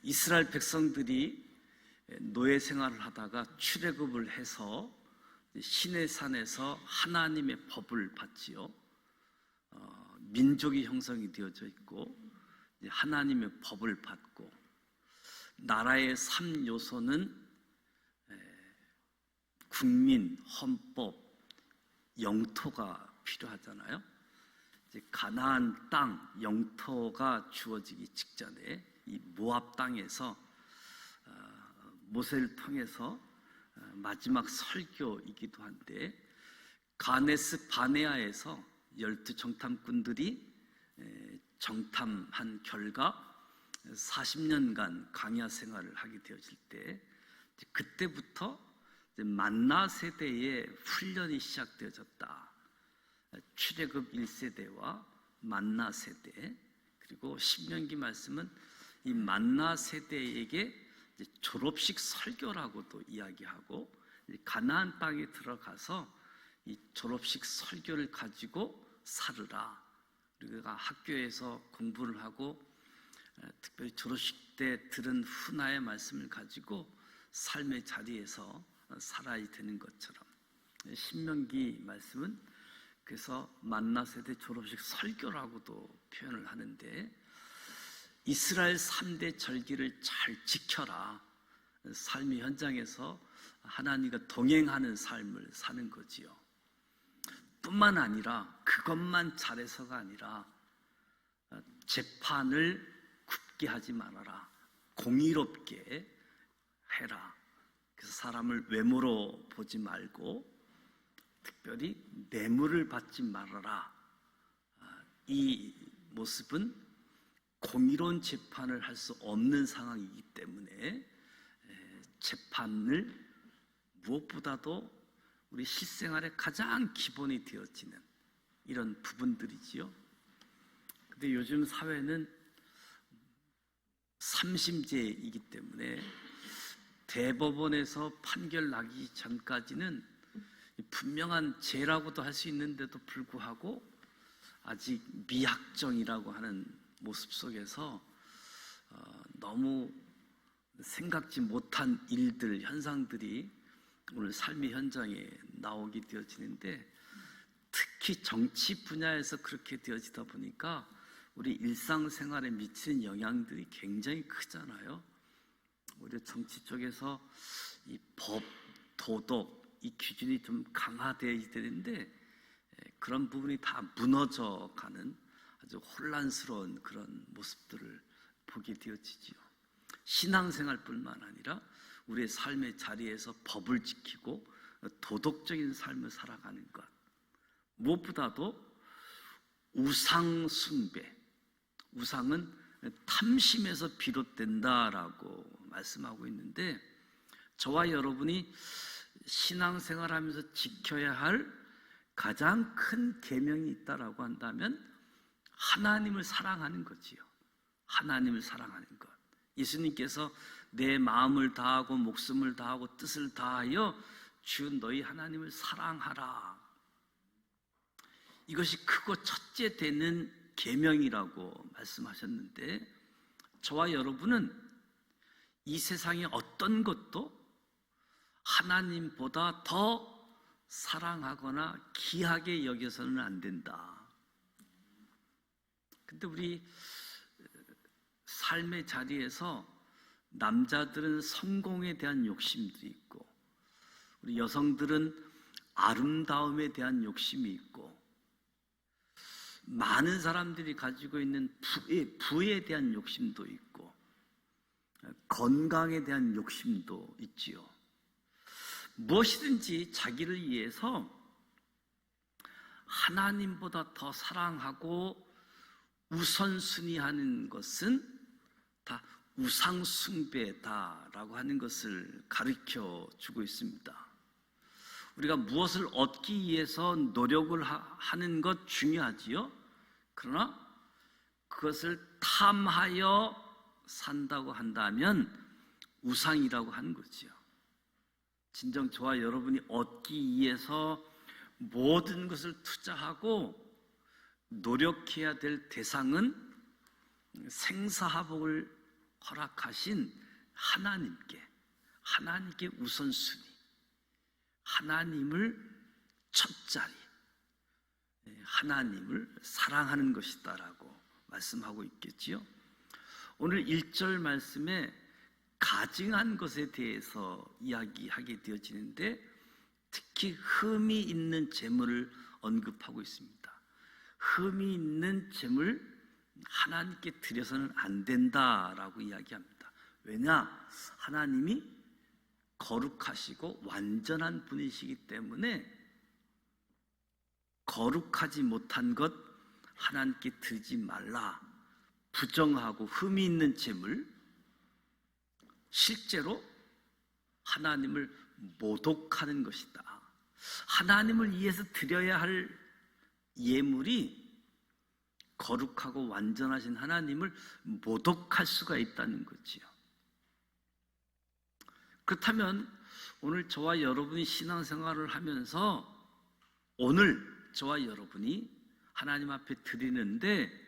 이스라엘 백성들이 노예 생활을 하다가 출애굽을 해서 시내산에서 하나님의 법을 받지요. 민족이 형성이 되어져 있고 하나님의 법을 받고, 나라의 3요소는 국민, 헌법, 영토가 필요하잖아요. 이제 가나안 땅 영토가 주어지기 직전에 이 모압 땅에서 모세를 통해서 마지막 설교이기도 한데, 가네스 바네아에서 12 정탐꾼들이 정탐한 결과 40년간 광야 생활을 하게 되어질 때, 그때부터 만나 세대의 훈련이 시작되어졌다. 출애굽 1세대와 만나 세대, 그리고 신명기 말씀은 이 만나 세대에게 졸업식 설교라고도 이야기하고, 가나안 땅에 들어가서 이 졸업식 설교를 가지고 살으라. 우리가 학교에서 공부를 하고 특별히 졸업식 때 들은 훈화의 말씀을 가지고 삶의 자리에서 살아야 되는 것처럼, 신명기 말씀은 그래서 만나 세대 졸업식 설교라고도 표현을 하는데, 이스라엘 3대 절기를 잘 지켜라. 삶의 현장에서 하나님과 동행하는 삶을 사는 거지요. 뿐만 아니라 그것만 잘해서가 아니라 재판을 굽게 하지 말아라. 공의롭게 해라. 그래서 사람을 외모로 보지 말고 특별히 뇌물을 받지 말아라. 이 모습은 공의로운 재판을 할 수 없는 상황이기 때문에 재판을 무엇보다도 우리 실생활의 가장 기본이 되어지는 이런 부분들이지요. 근데 요즘 사회는 삼심제이기 때문에 대법원에서 판결 나기 전까지는 분명한 죄라고도 할 수 있는데도 불구하고 아직 미확정이라고 하는 모습 속에서 너무 생각지 못한 일들, 현상들이 오늘 삶의 현장에 나오게 되어지는데, 특히 정치 분야에서 그렇게 되어지다 보니까 우리 일상생활에 미치는 영향들이 굉장히 크잖아요. 오히려 정치 쪽에서 이 법, 도덕, 이 기준이 좀 강화되어야 되는데 그런 부분이 다 무너져가는 아주 혼란스러운 그런 모습들을 보게 되어지지요. 신앙생활뿐만 아니라 우리의 삶의 자리에서 법을 지키고 도덕적인 삶을 살아가는 것, 무엇보다도 우상 숭배, 우상은 탐심에서 비롯된다라고 말씀하고 있는데, 저와 여러분이 신앙생활하면서 지켜야 할 가장 큰 계명이 있다라고 한다면 하나님을 사랑하는 거지요. 하나님을 사랑하는 것. 예수님께서 내 마음을 다하고 목숨을 다하고 뜻을 다하여 주 너희 하나님을 사랑하라. 이것이 크고 첫째 되는 계명이라고 말씀하셨는데, 저와 여러분은 이 세상의 어떤 것도 하나님보다 더 사랑하거나 귀하게 여겨서는 안 된다. 근데 우리 삶의 자리에서 남자들은 성공에 대한 욕심도 있고, 우리 여성들은 아름다움에 대한 욕심이 있고, 많은 사람들이 가지고 있는 부에 대한 욕심도 있고, 건강에 대한 욕심도 있지요. 무엇이든지 자기를 위해서 하나님보다 더 사랑하고 우선순위하는 것은 다 우상숭배다라고 하는 것을 가르쳐 주고 있습니다. 우리가 무엇을 얻기 위해서 노력을 하는 것 중요하지요. 그러나 그것을 탐하여 산다고 한다면 우상이라고 하는 거지요. 진정 저와 여러분이 얻기 위해서 모든 것을 투자하고 노력해야 될 대상은 생사화복을 허락하신 하나님께 우선순위, 하나님을 첫자리, 하나님을 사랑하는 것이다라고 말씀하고 있겠지요. 오늘 1절 말씀에 가증한 것에 대해서 이야기하게 되어지는데 특히 흠이 있는 재물을 언급하고 있습니다. 흠이 있는 재물 하나님께 드려서는 안 된다라고 이야기합니다. 왜냐? 하나님이 거룩하시고 완전한 분이시기 때문에 거룩하지 못한 것 하나님께 드리지 말라. 부정하고 흠이 있는 재물, 실제로 하나님을 모독하는 것이다. 하나님을 위해서 드려야 할 예물이 거룩하고 완전하신 하나님을 모독할 수가 있다는 거지요. 그렇다면 오늘 저와 여러분이 신앙생활을 하면서 오늘 저와 여러분이 하나님 앞에 드리는데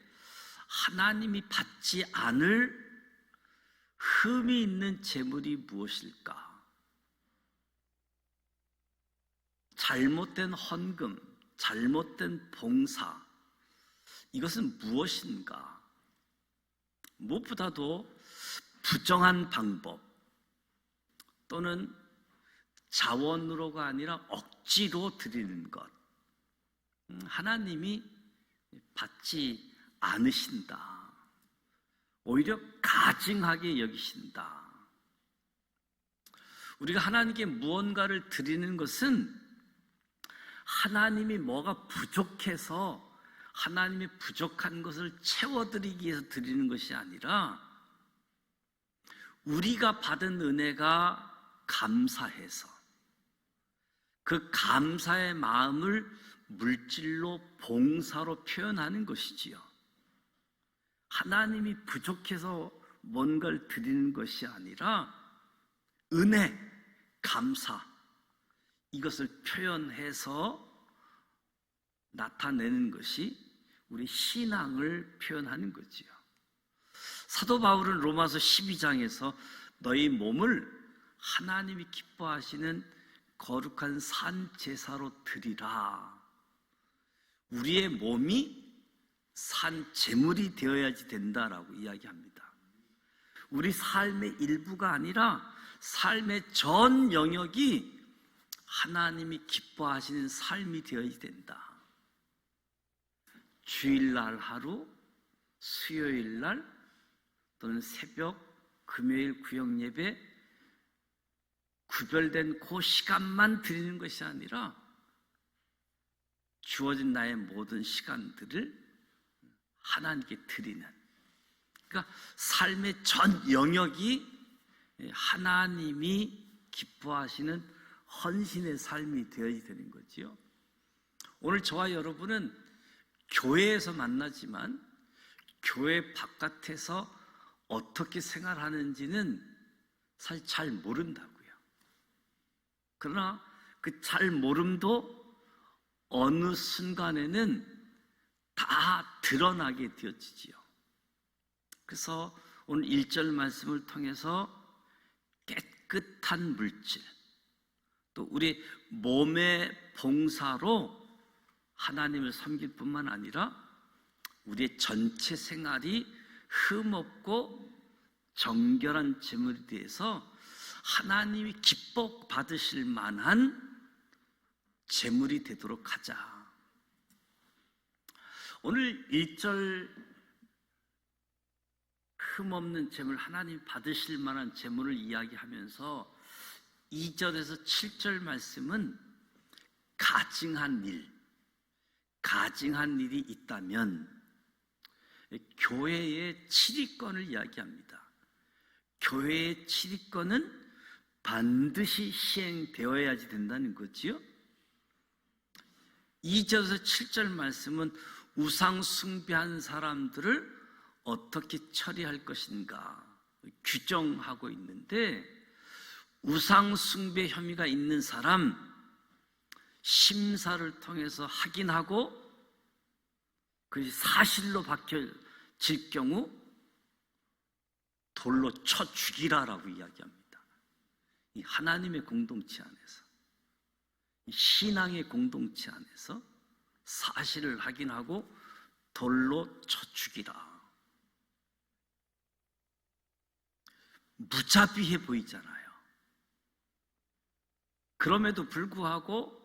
하나님이 받지 않을 흠이 있는 재물이 무엇일까? 잘못된 헌금, 잘못된 봉사, 이것은 무엇인가? 무엇보다도 부정한 방법 또는 자원으로가 아니라 억지로 드리는 것, 하나님이 받지 않으신다. 오히려 가증하게 여기신다. 우리가 하나님께 무언가를 드리는 것은 하나님이 뭐가 부족해서 하나님이 부족한 것을 채워드리기 위해서 드리는 것이 아니라 우리가 받은 은혜가 감사해서 그 감사의 마음을 물질로 봉사로 표현하는 것이지요. 하나님이 부족해서 뭔가를 드리는 것이 아니라 은혜, 감사, 이것을 표현해서 나타내는 것이 우리 신앙을 표현하는 거지요. 사도 바울은 로마서 12장에서 너희 몸을 하나님이 기뻐하시는 거룩한 산 제사로 드리라. 우리의 몸이 산 제물이 되어야지 된다라고 이야기합니다. 우리 삶의 일부가 아니라 삶의 전 영역이 하나님이 기뻐하시는 삶이 되어야 된다. 주일날 하루, 수요일날 또는 새벽, 금요일 구역 예배 구별된 그 시간만 드리는 것이 아니라 주어진 나의 모든 시간들을 하나님께 드리는, 그러니까 삶의 전 영역이 하나님이 기뻐하시는 헌신의 삶이 되어야 되는 거지요. 오늘 저와 여러분은 교회에서 만나지만 교회 바깥에서 어떻게 생활하는지는 사실 잘 모른다고요. 그러나 그 잘 모름도 어느 순간에는 다 드러나게 되어지지요. 그래서 오늘 1절 말씀을 통해서 깨끗한 물질, 또 우리 몸의 봉사로 하나님을 섬길 뿐만 아니라 우리의 전체 생활이 흠없고 정결한 재물에 대해서 하나님이 기뻐 받으실 만한 재물이 되도록 하자. 오늘 1절 흠없는 재물, 하나님 받으실 만한 재물을 이야기하면서 2절에서 7절 말씀은 가증한 일이 있다면 교회의 7위권을 이야기합니다. 교회의 7위권은 반드시 시행되어야지 된다는 거지요. 2절에서 7절 말씀은 우상 숭배한 사람들을 어떻게 처리할 것인가 규정하고 있는데, 우상 숭배 혐의가 있는 사람 심사를 통해서 확인하고 그것이 사실로 밝혀질 경우 돌로 쳐 죽이라라고 이야기합니다. 이 하나님의 공동체 안에서, 이 신앙의 공동체 안에서 사실을 확인하고 돌로 쳐 죽이라. 무자비해 보이잖아요. 그럼에도 불구하고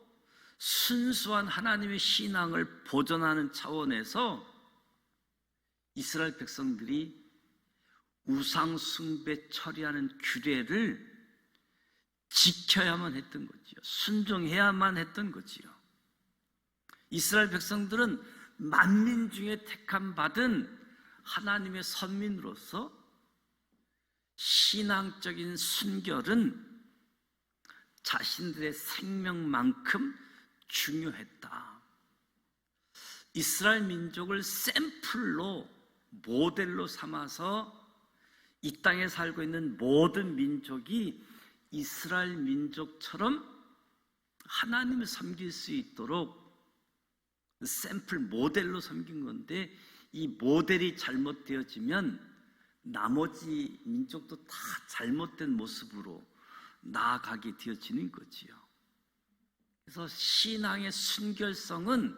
순수한 하나님의 신앙을 보존하는 차원에서 이스라엘 백성들이 우상 숭배 처리하는 규례를 지켜야만 했던 거지요. 순종해야만 했던 거지요. 이스라엘 백성들은 만민 중에 택함 받은 하나님의 선민으로서 신앙적인 순결은 자신들의 생명만큼 중요했다. 이스라엘 민족을 샘플로, 모델로 삼아서 이 땅에 살고 있는 모든 민족이 이스라엘 민족처럼 하나님을 섬길 수 있도록 샘플 모델로 섬긴 건데, 이 모델이 잘못되어지면 나머지 민족도 다 잘못된 모습으로 나아가게 되어지는 거지요. 그래서 신앙의 순결성은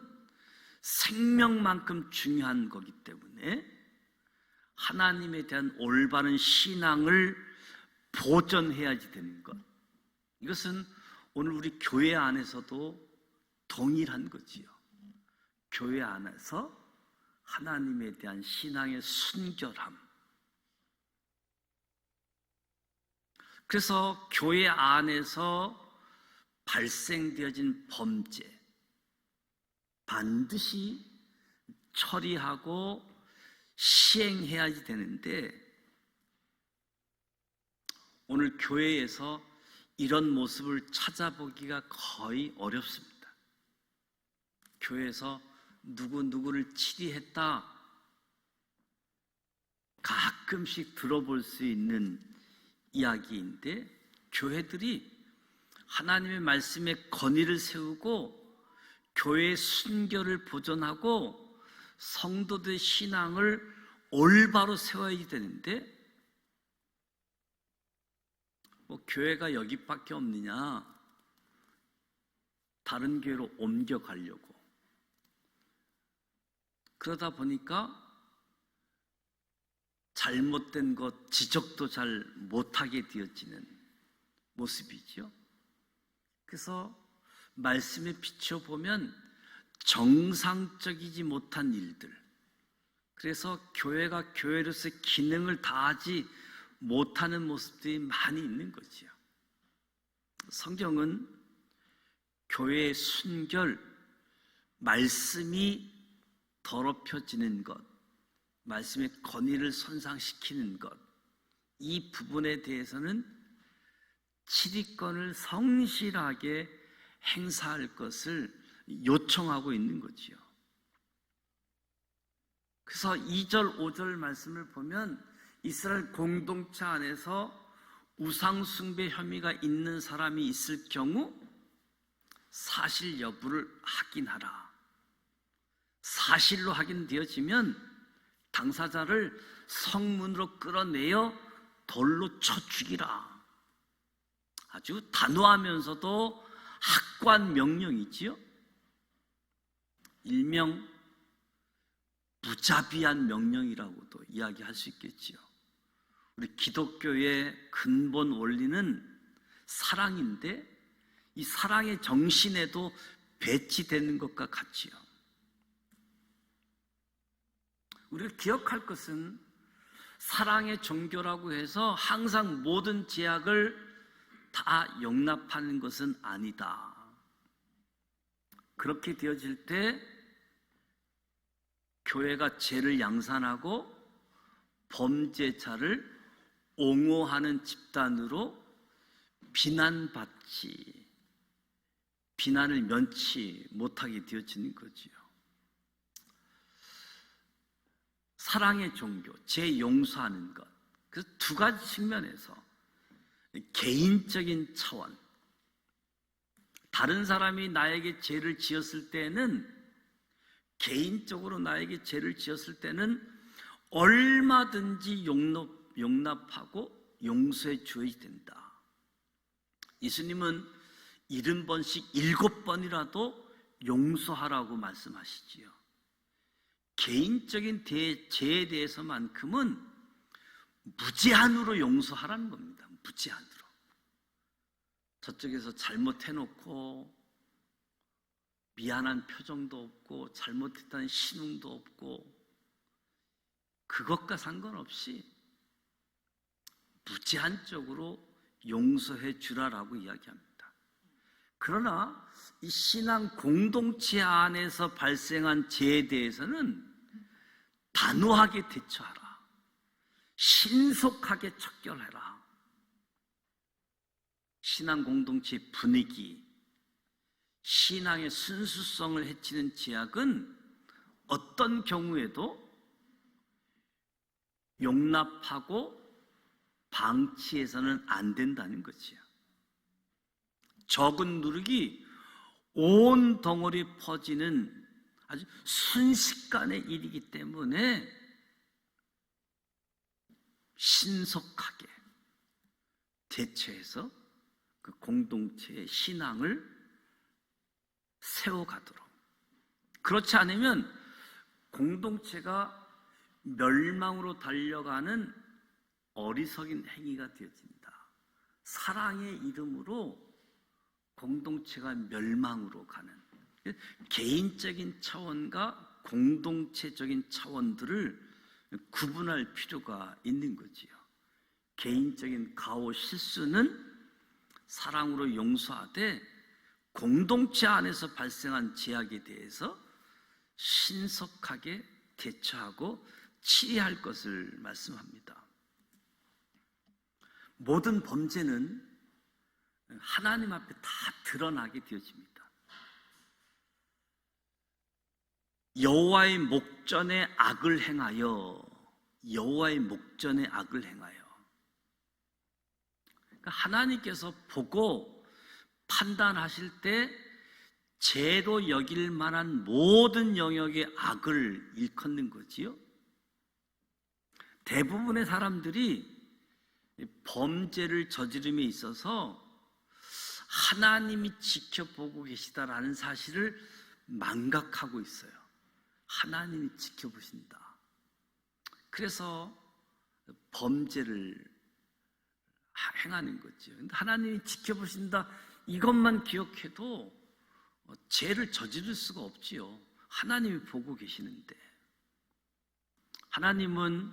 생명만큼 중요한 거기 때문에 하나님에 대한 올바른 신앙을 보존해야지 되는 것, 이것은 오늘 우리 교회 안에서도 동일한 거지요. 교회 안에서 하나님에 대한 신앙의 순결함. 그래서 교회 안에서 발생되어진 범죄 반드시 처리하고 시행해야지 되는데, 오늘 교회에서 이런 모습을 찾아보기가 거의 어렵습니다. 교회에서 누구누구를 치리했다 가끔씩 들어볼 수 있는 이야기인데, 교회들이 하나님의 말씀에 권위를 세우고 교회의 순결을 보존하고 성도들의 신앙을 올바로 세워야 되는데, 교회가 여기밖에 없느냐, 다른 교회로 옮겨가려고 그러다 보니까 잘못된 것 지적도 잘 못하게 되어지는 모습이죠. 그래서 말씀에 비춰보면 정상적이지 못한 일들, 그래서 교회가 교회로서 기능을 다하지 못하는 모습들이 많이 있는 거지요. 성경은 교회의 순결, 말씀이 더럽혀지는 것, 말씀의 권위를 손상시키는 것, 이 부분에 대해서는 치리권을 성실하게 행사할 것을 요청하고 있는 거지요. 그래서 2절, 5절 말씀을 보면 이스라엘 공동체 안에서 우상 숭배 혐의가 있는 사람이 있을 경우 사실 여부를 확인하라. 사실로 확인되어지면 당사자를 성문으로 끌어내어 돌로 쳐 죽이라. 아주 단호하면서도 확고한 명령이지요. 일명 무자비한 명령이라고도 이야기할 수 있겠지요. 우리 기독교의 근본 원리는 사랑인데, 이 사랑의 정신에도 배치되는 것과 같지요. 우리가 기억할 것은 사랑의 종교라고 해서 항상 모든 죄악을 다 용납하는 것은 아니다. 그렇게 되어질 때 교회가 죄를 양산하고 범죄자를 옹호하는 집단으로 비난을 면치 못하게 되어지는 거지요. 사랑의 종교, 죄 용서하는 것, 그 두 가지 측면에서 개인적인 차원, 다른 사람이 나에게 죄를 지었을 때는, 개인적으로 나에게 죄를 지었을 때는 얼마든지 용납하고 용서해 줘야 된다. 예수님은 70번씩 7번이라도 용서하라고 말씀하시지요. 개인적인 죄에 대해서만큼은 무제한으로 용서하라는 겁니다. 무제한으로. 저쪽에서 잘못해놓고 미안한 표정도 없고 잘못했다는 신웅도 없고 그것과 상관없이 무제한적으로 용서해 주라라고 이야기합니다. 그러나 이 신앙 공동체 안에서 발생한 죄에 대해서는 단호하게 대처하라. 신속하게 척결해라. 신앙 공동체 분위기, 신앙의 순수성을 해치는 죄악은 어떤 경우에도 용납하고 방치해서는 안 된다는 거지요. 적은 누룩이 온 덩어리 퍼지는 아주 순식간의 일이기 때문에 신속하게 대처해서 그 공동체의 신앙을 세워가도록. 그렇지 않으면 공동체가 멸망으로 달려가는 어리석인 행위가 되어진다. 사랑의 이름으로 공동체가 멸망으로 가는, 개인적인 차원과 공동체적인 차원들을 구분할 필요가 있는 거지요. 개인적인 가오 실수는 사랑으로 용서하되 공동체 안에서 발생한 죄악에 대해서 신속하게 대처하고 치리할 것을 말씀합니다. 모든 범죄는 하나님 앞에 다 드러나게 되어집니다. 여호와의 목전에 악을 행하여, 여호와의 목전에 악을 행하여. 그러니까 하나님께서 보고 판단하실 때 죄로 여길 만한 모든 영역의 악을 일컫는 거지요. 대부분의 사람들이 범죄를 저지름에 있어서 하나님이 지켜보고 계시다라는 사실을 망각하고 있어요. 하나님이 지켜보신다. 그래서 범죄를 행하는 거죠. 근데 하나님이 지켜보신다 이것만 기억해도 죄를 저지를 수가 없지요. 하나님이 보고 계시는데. 하나님은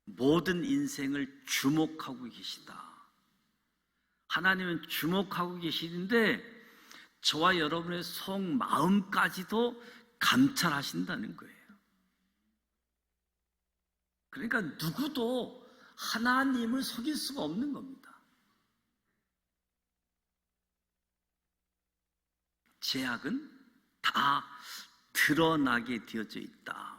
모든 인생을 주목하고 계시다. 하나님은 주목하고 계시는데 저와 여러분의 속마음까지도 감찰하신다는 거예요. 그러니까 누구도 하나님을 속일 수가 없는 겁니다. 죄악은 다 드러나게 되어져 있다.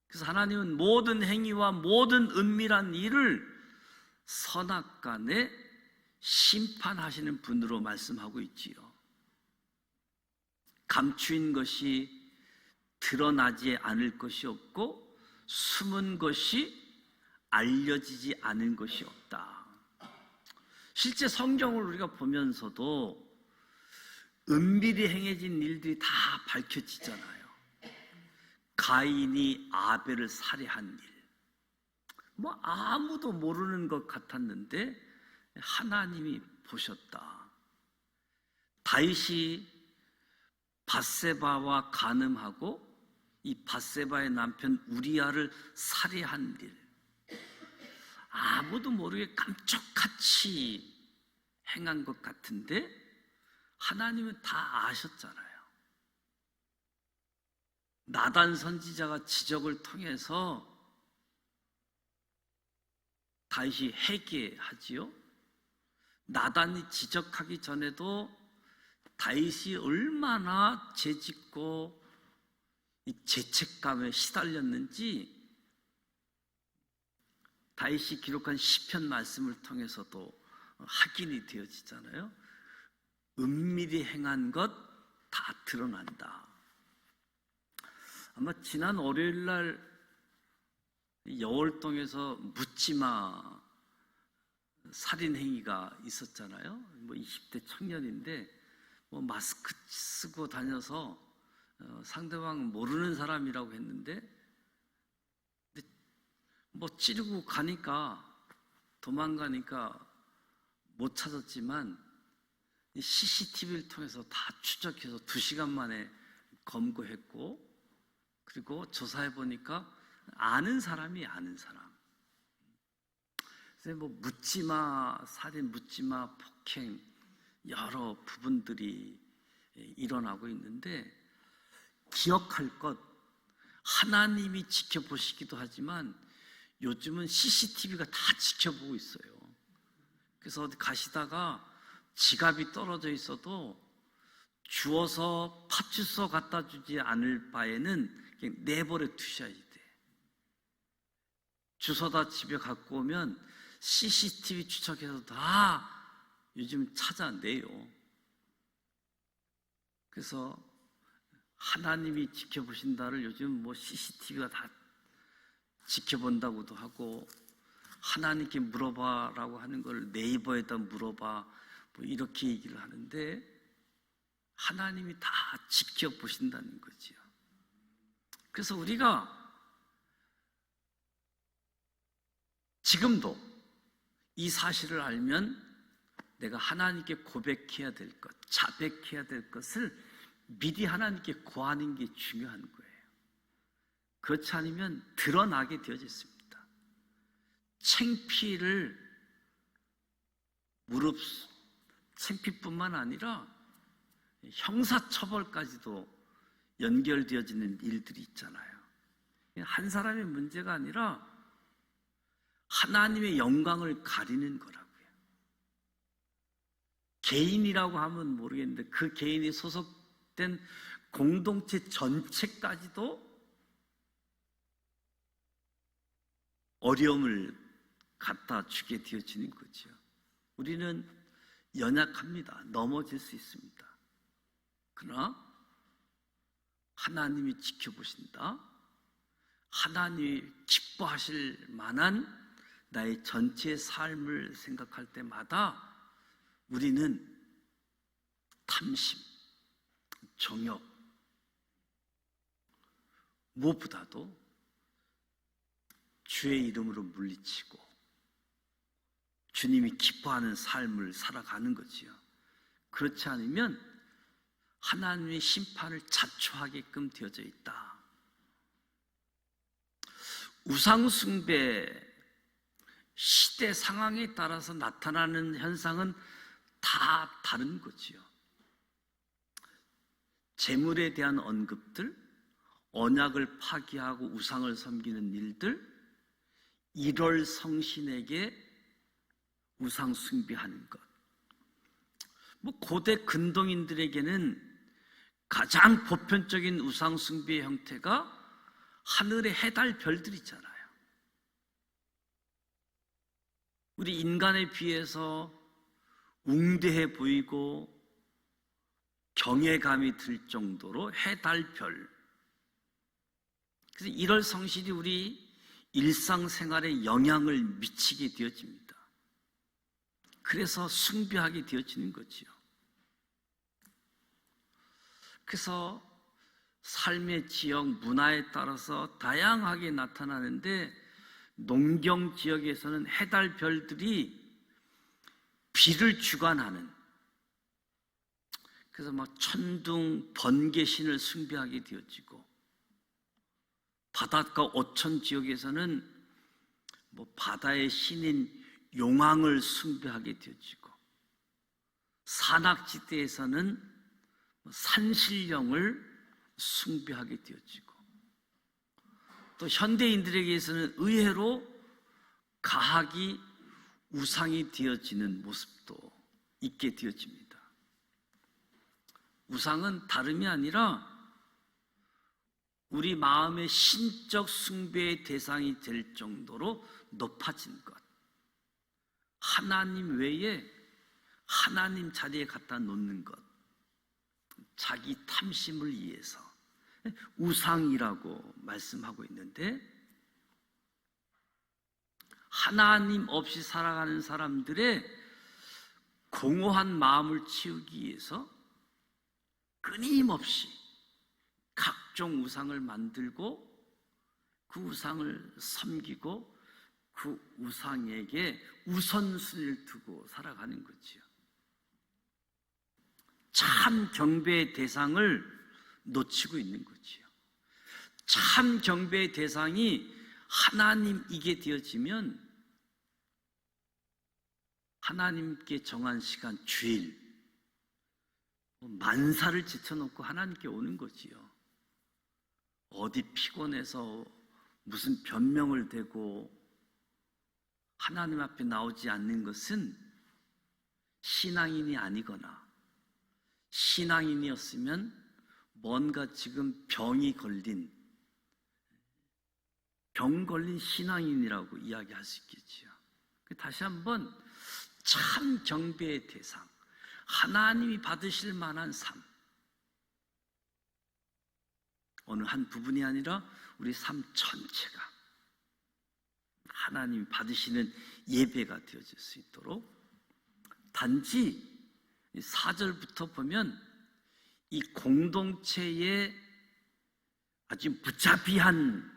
그래서 하나님은 모든 행위와 모든 은밀한 일을 선악간에 심판하시는 분으로 말씀하고 있지요. 감추인 것이 드러나지 않을 것이 없고 숨은 것이 알려지지 않은 것이 없다. 실제 성경을 우리가 보면서도 은밀히 행해진 일들이 다 밝혀지잖아요. 가인이 아벨을 살해한 일, 아무도 모르는 것 같았는데 하나님이 보셨다. 다윗이 밧세바와 간음하고 이 밧세바의 남편 우리아를 살해한 일, 아무도 모르게 깜짝같이 행한 것 같은데 하나님은 다 아셨잖아요. 나단 선지자가 지적을 통해서 다윗이 회개하지요. 나단이 지적하기 전에도 다윗이 얼마나 죄짓고 이 죄책감에 시달렸는지 다윗이 기록한 시편 말씀을 통해서도 확인이 되어지잖아요. 은밀히 행한 것 다 드러난다. 아마 지난 월요일 날 여월동에서 묻지마 살인 행위가 있었잖아요. 20대 청년인데 마스크 쓰고 다녀서 상대방 모르는 사람이라고 했는데 찌르고 가니까 도망가니까 못 찾았지만 CCTV를 통해서 다 추적해서 2시간 만에 검거했고, 그리고 조사해 보니까 아는 사람이 아는 사람. 그래서 묻지마 살인, 묻지마 폭행, 여러 부분들이 일어나고 있는데, 기억할 것, 하나님이 지켜보시기도 하지만 요즘은 CCTV가 다 지켜보고 있어요. 그래서 어디 가시다가 지갑이 떨어져 있어도 주워서 파출소 갖다 주지 않을 바에는 그냥 내버려 두셔야 돼. 주워다 집에 갖고 오면 CCTV 추적해서 다 요즘 찾아내요. 그래서 하나님이 지켜보신다를 요즘 CCTV가 다 지켜본다고도 하고, 하나님께 물어봐라고 하는 걸 네이버에다 물어봐 이렇게 얘기를 하는데, 하나님이 다 지켜보신다는 거지요. 그래서 우리가 지금도 이 사실을 알면 내가 하나님께 고백해야 될 것, 자백해야 될 것을 미리 하나님께 구하는 게 중요한 거예요. 그렇지 않으면 드러나게 되어져 있습니다. 창피뿐만 아니라 형사처벌까지도 연결되어지는 일들이 있잖아요. 한 사람의 문제가 아니라 하나님의 영광을 가리는 거라고요. 개인이라고 하면 모르겠는데 그 개인이 소속된 공동체 전체까지도 어려움을 갖다 주게 되어지는 거죠. 우리는 연약합니다. 넘어질 수 있습니다. 그러나 하나님이 지켜보신다. 하나님이 기뻐하실 만한 나의 전체 삶을 생각할 때마다 우리는 탐심, 정욕, 무엇보다도 주의 이름으로 물리치고 주님이 기뻐하는 삶을 살아가는 거지요. 그렇지 않으면 하나님의 심판을 자초하게끔 되어져 있다. 우상숭배, 시대 상황에 따라서 나타나는 현상은 다 다른 거지요. 재물에 대한 언급들, 언약을 파기하고 우상을 섬기는 일들, 1월 성신에게 우상 숭배하는 것. 고대 근동인들에게는 가장 보편적인 우상 숭배의 형태가 하늘의 해달 별들이잖아요. 우리 인간에 비해서 웅대해 보이고 경외감이 들 정도로 해달별. 그래서 1월 성신이 우리 일상생활에 영향을 미치게 되어집니다. 그래서 숭배하게 되어지는 거지요. 그래서 삶의 지역, 문화에 따라서 다양하게 나타나는데, 농경 지역에서는 해달별들이 비를 주관하는, 그래서 천둥, 번개신을 숭배하게 되어지고, 바닷가 어촌 지역에서는 바다의 신인 용왕을 숭배하게 되어지고, 산악지대에서는 산신령을 숭배하게 되어지고, 또 현대인들에게서는 의외로 가학이 우상이 되어지는 모습도 있게 되어집니다. 우상은 다름이 아니라 우리 마음의 신적 숭배의 대상이 될 정도로 높아진 것, 하나님 외에 하나님 자리에 갖다 놓는 것, 자기 탐심을 위해서 우상이라고 말씀하고 있는데, 하나님 없이 살아가는 사람들의 공허한 마음을 치우기 위해서 끊임없이 각종 우상을 만들고 그 우상을 섬기고 그 우상에게 우선순위를 두고 살아가는 거지요. 참 경배의 대상을 놓치고 있는 거지요. 참 경배의 대상이 하나님이게 되어지면 하나님께 정한 시간, 주일, 만사를 제쳐놓고 하나님께 오는 거지요. 어디 피곤해서 무슨 변명을 대고 하나님 앞에 나오지 않는 것은 신앙인이 아니거나 신앙인이었으면 뭔가 지금 병 걸린 신앙인이라고 이야기할 수 있겠지요. 다시 한번 참 경배의 대상, 하나님이 받으실 만한 삶, 어느 한 부분이 아니라 우리 삶 전체가 하나님이 받으시는 예배가 되어질 수 있도록, 단지 4절부터 보면 이 공동체에 아주 무자비한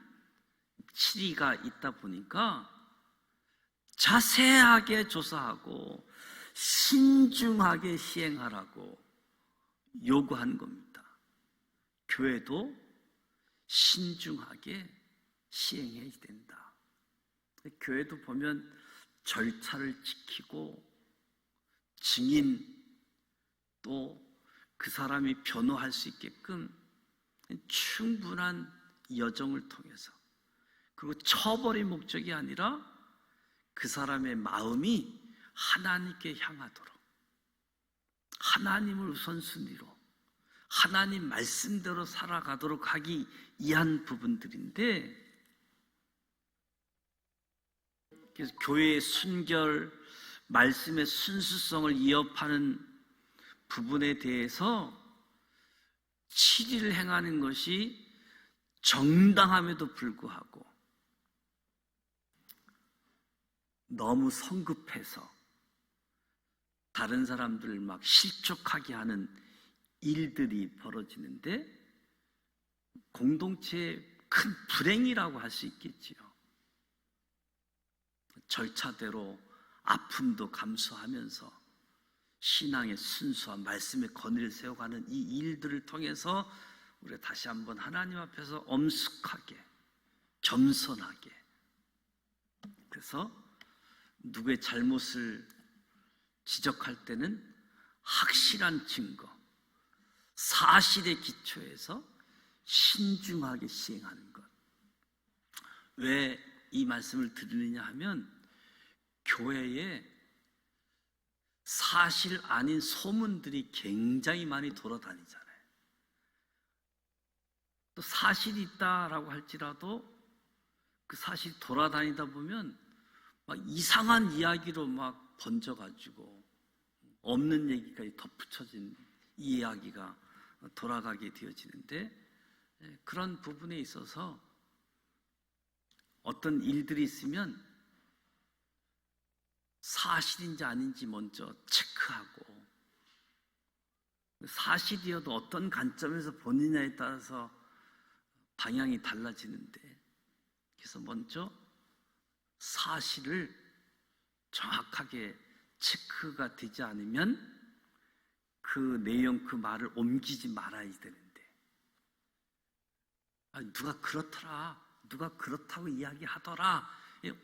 치리가 있다 보니까 자세하게 조사하고 신중하게 시행하라고 요구하는 겁니다. 교회도 신중하게 시행해야 된다. 교회도 보면 절차를 지키고 증인 또 그 사람이 변호할 수 있게끔 충분한 여정을 통해서, 그리고 처벌의 목적이 아니라 그 사람의 마음이 하나님께 향하도록 하나님을 우선순위로 하나님 말씀대로 살아가도록 하기 위한 부분들인데, 그래서 교회의 순결, 말씀의 순수성을 위협하는 부분에 대해서 치리를 행하는 것이 정당함에도 불구하고 너무 성급해서 다른 사람들을 막 실족하게 하는 일들이 벌어지는데 공동체의 큰 불행이라고 할 수 있겠지요. 절차대로 아픔도 감수하면서 신앙의 순수한 말씀의 권위를 세워가는 이 일들을 통해서 우리가 다시 한번 하나님 앞에서 엄숙하게 겸손하게, 그래서 누구의 잘못을 지적할 때는 확실한 증거, 사실의 기초에서 신중하게 시행하는 것. 왜 이 말씀을 드리느냐 하면 교회에 사실 아닌 소문들이 굉장히 많이 돌아다니잖아요. 또 사실이 있다라고 할지라도 그 사실이 돌아다니다 보면 막 이상한 이야기로 막 번져가지고 없는 얘기까지 덧붙여진 이 이야기가 돌아가게 되어지는데, 그런 부분에 있어서 어떤 일들이 있으면 사실인지 아닌지 먼저 체크하고, 사실이어도 어떤 관점에서 보느냐에 따라서 방향이 달라지는데, 그래서 먼저 사실을 정확하게 체크가 되지 않으면 그 내용, 그 말을 옮기지 말아야 되는데, 누가 그렇더라, 누가 그렇다고 이야기하더라,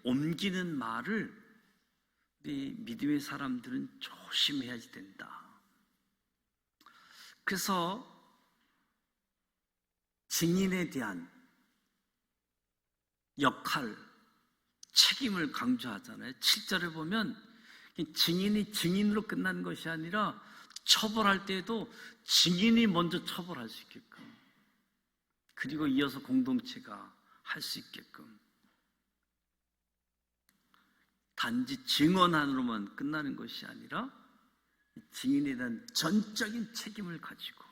옮기는 말을 우리 믿음의 사람들은 조심해야 된다. 그래서 증인에 대한 역할, 책임을 강조하잖아요. 7절에 보면 증인이 증인으로 끝나는 것이 아니라 처벌할 때에도 증인이 먼저 처벌할 수 있게끔, 그리고 이어서 공동체가 할 수 있게끔, 단지 증언하로만 끝나는 것이 아니라 증인에 대한 전적인 책임을 가지고,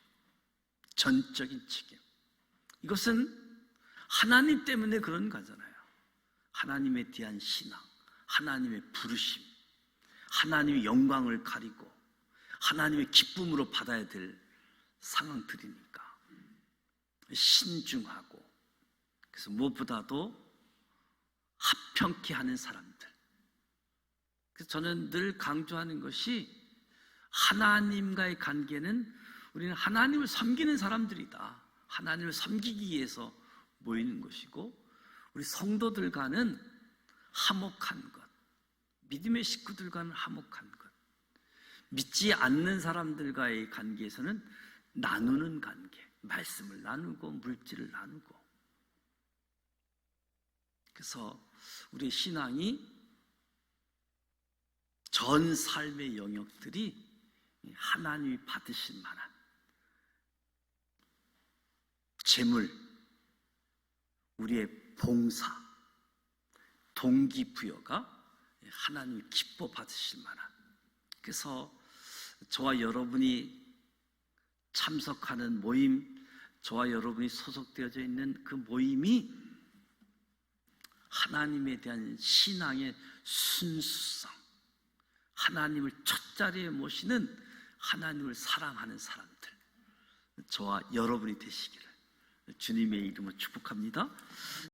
전적인 책임, 이것은 하나님 때문에 그런 거잖아요. 하나님에 대한 신앙, 하나님의 부르심, 하나님의 영광을 가리고 하나님의 기쁨으로 받아야 될 상황들이니까 신중하고, 그래서 무엇보다도 합평케 하는 사람들. 그래서 저는 늘 강조하는 것이, 하나님과의 관계는 우리는 하나님을 섬기는 사람들이다. 하나님을 섬기기 위해서 모이는 것이고, 우리 성도들과는 화목한 것, 믿음의 식구들과는 화목한 것, 믿지 않는 사람들과의 관계에서는 나누는 관계, 말씀을 나누고 물질을 나누고. 그래서 우리의 신앙이 전 삶의 영역들이 하나님이 받으실 만한 재물, 우리의 봉사, 동기부여가 하나님이 기뻐 받으실 만한, 그래서 저와 여러분이 참석하는 모임, 저와 여러분이 소속되어져 있는 그 모임이 하나님에 대한 신앙의 순수성, 하나님을 첫자리에 모시는, 하나님을 사랑하는 사람들, 저와 여러분이 되시기를 주님의 이름으로 축복합니다.